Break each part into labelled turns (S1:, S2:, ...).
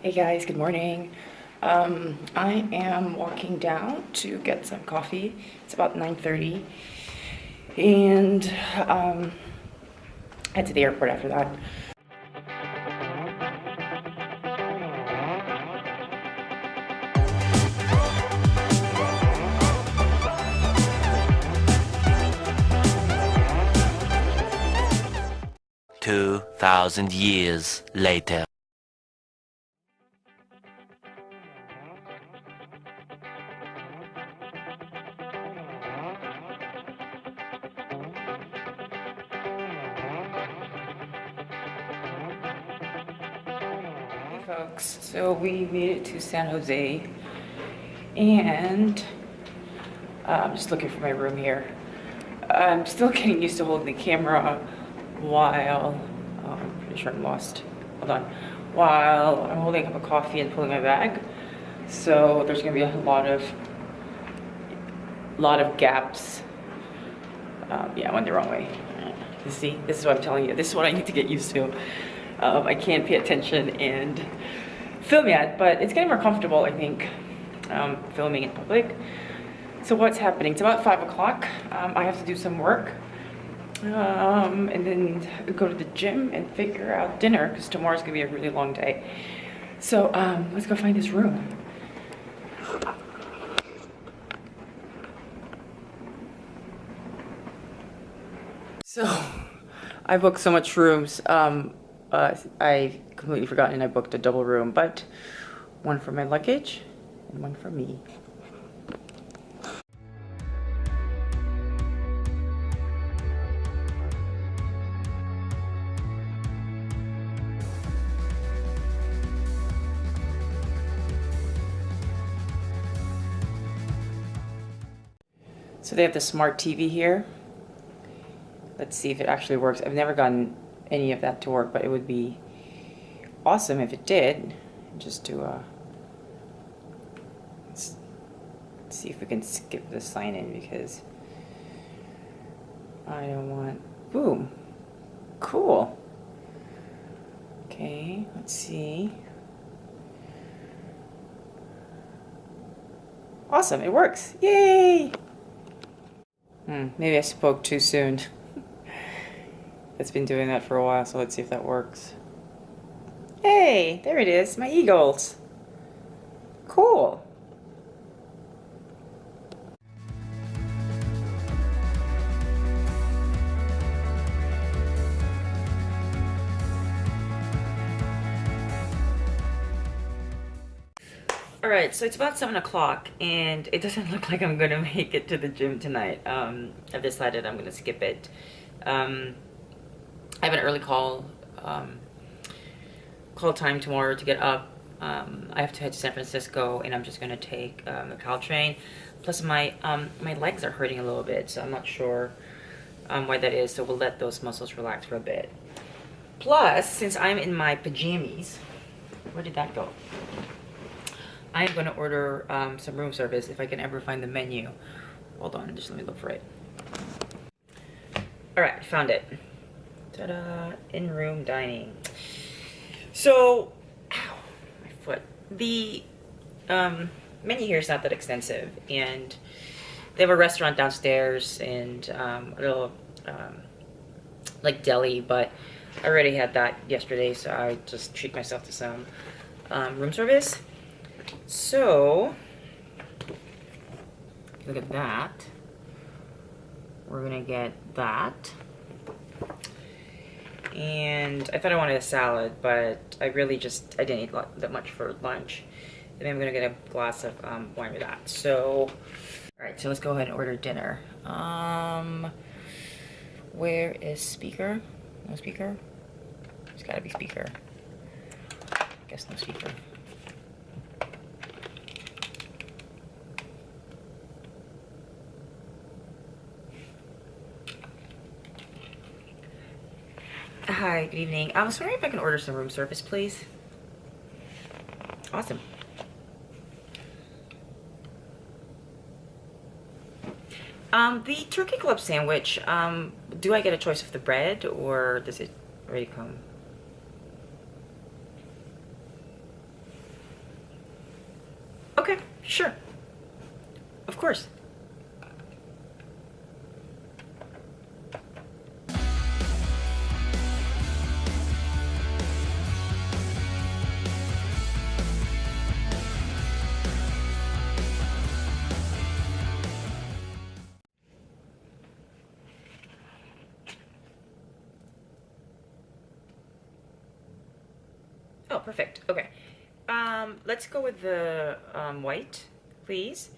S1: Hey guys, good morning. I am walking down to get some coffee. It's about 9:30, and head to the airport after that.
S2: Two 2,000 years later.
S1: Hey folks, so we made it to San Jose, and I'm just looking for my room here. I'm still getting used to holding the camera while, I'm pretty sure I'm lost. Hold on. While I'm holding a cup of coffee and pulling my bag. So there's gonna be a lot of gaps. Yeah, I went the wrong way. You see, this is what I'm telling you. This is what I need to get used to. I can't pay attention and film yet, but it's getting more comfortable, I think, filming in public. So what's happening? It's about 5 o'clock. I have to do some work, and then go to the gym and figure out dinner, because tomorrow's gonna be a really long day. So let's go find this room. So I booked so much rooms. I completely forgotten I booked a double room, but one for my luggage and one for me. So they have the smart TV here. Let's see if it actually works. I've never gotten any of that to work, but it would be awesome if it did. Just to let's see if we can skip the sign in, because I don't want. Boom. Cool. Okay, let's see. Awesome, it works. Yay! Maybe I spoke too soon. It's been doing that for a while, so let's see if that works. Hey, there it is, my eagles. Cool. All right, so it's about 7 o'clock, and it doesn't look like I'm gonna make it to the gym tonight. I've decided I'm gonna skip it. I have an early call time tomorrow to get up. I have to head to San Francisco, and I'm just gonna take the Caltrain. Plus, my legs are hurting a little bit, so I'm not sure why that is. So we'll let those muscles relax for a bit. Plus, since I'm in my pajamas, where did that go? I'm gonna order some room service if I can ever find the menu. Hold on, just let me look for it. All right, found it. Ta-da! In-room dining. So, ow, my foot. The menu here is not that extensive, and they have a restaurant downstairs and a little like deli, but I already had that yesterday, so I just treat myself to some room service. So, look at that. We're gonna get that. And I thought I wanted a salad, but I didn't eat that much for lunch. And I'm gonna get a glass of wine with that. So, all right, so let's go ahead and order dinner. Where is speaker? No speaker? There's gotta be speaker. Guess no speaker. Hi, good evening. I was wondering if I can order some room service, please. Awesome. The turkey club sandwich, do I get a choice of the bread, or does it already come? Sure. Of course. Oh, perfect. Okay. Let's go with the white, please.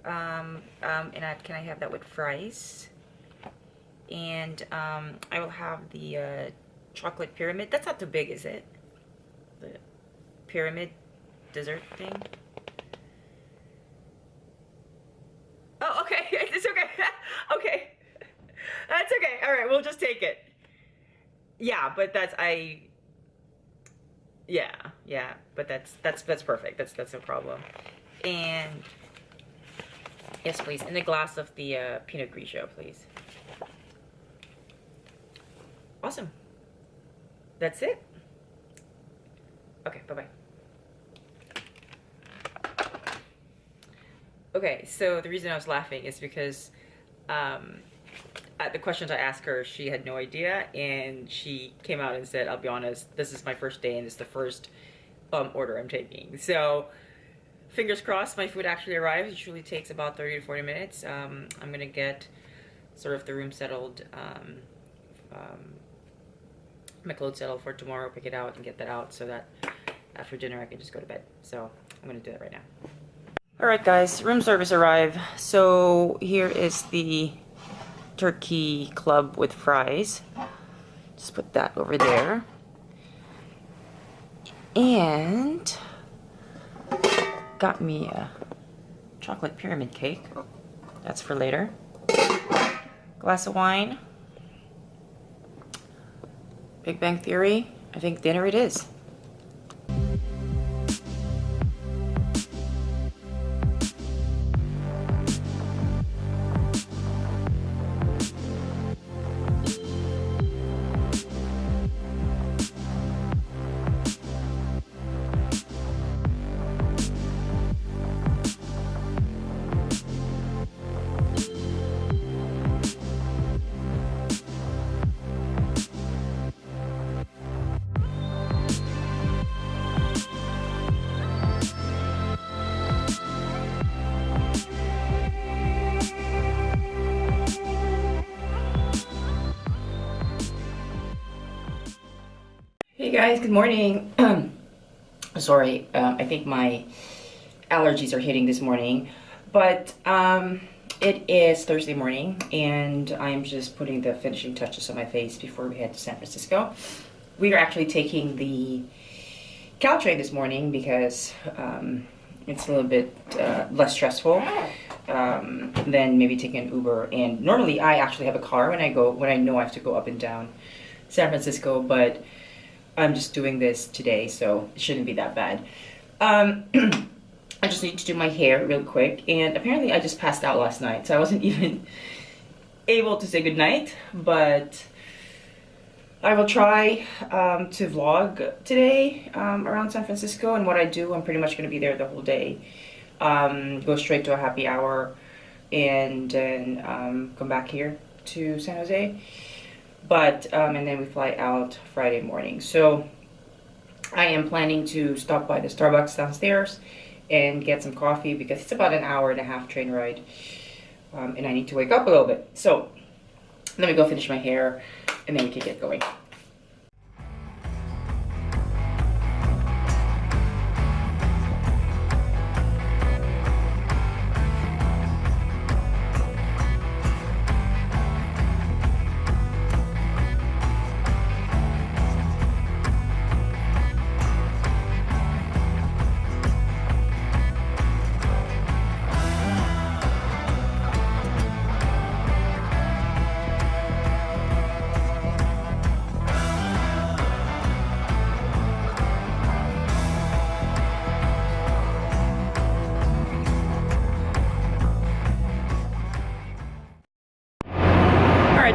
S1: And can I have that with fries? And I will have the chocolate pyramid. That's not too big, is it? The pyramid dessert thing. Oh, okay. It's okay. Okay. That's okay. All right, we'll just take it. Yeah, but yeah, but that's perfect. That's no problem. And yes, please. And a glass of the Pinot Grigio, please. Awesome. That's it. Okay, bye-bye. Okay, so the reason I was laughing is because at the questions I asked her, she had no idea, and she came out and said, I'll be honest, this is my first day and it's the first order I'm taking. So fingers crossed my food actually arrives. It usually takes about 30 to 40 minutes. I'm gonna get sort of the room settled, my clothes settled for tomorrow, pick it out and get that out so that after dinner I can just go to bed. So I'm gonna do that right now. All right guys, room service arrived. So here is the turkey club with fries. Just put that over there. And got me a chocolate pyramid cake. That's for later. Glass of wine. Big Bang Theory. I think dinner it is. Hey guys, good morning. Sorry, I think my allergies are hitting this morning, but it is Thursday morning and I'm just putting the finishing touches on my face before we head to San Francisco. We are actually taking the Caltrain this morning because it's a little bit less stressful than maybe taking an Uber. And normally I actually have a car when I know I have to go up and down San Francisco, but I'm just doing this today, so it shouldn't be that bad. I just need to do my hair real quick, and apparently I just passed out last night, so I wasn't even able to say goodnight, but I will try to vlog today around San Francisco, and what I do, I'm pretty much going to be there the whole day. Go straight to a happy hour, and then come back here to San Jose. But, and then we fly out Friday morning. So I am planning to stop by the Starbucks downstairs and get some coffee because it's about an hour and a half train ride. And I need to wake up a little bit. So let me go finish my hair and then we can get going.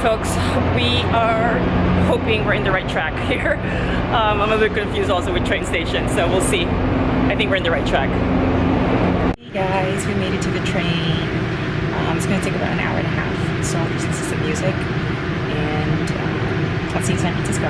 S1: Folks, we are hoping we're in the right track here. I'm a bit confused also with train stations, so we'll see. I think we're in the right track. Guys, we made it to the train. It's gonna take about an hour and a half, so I'll just listen to some music and I'll see you in San Francisco.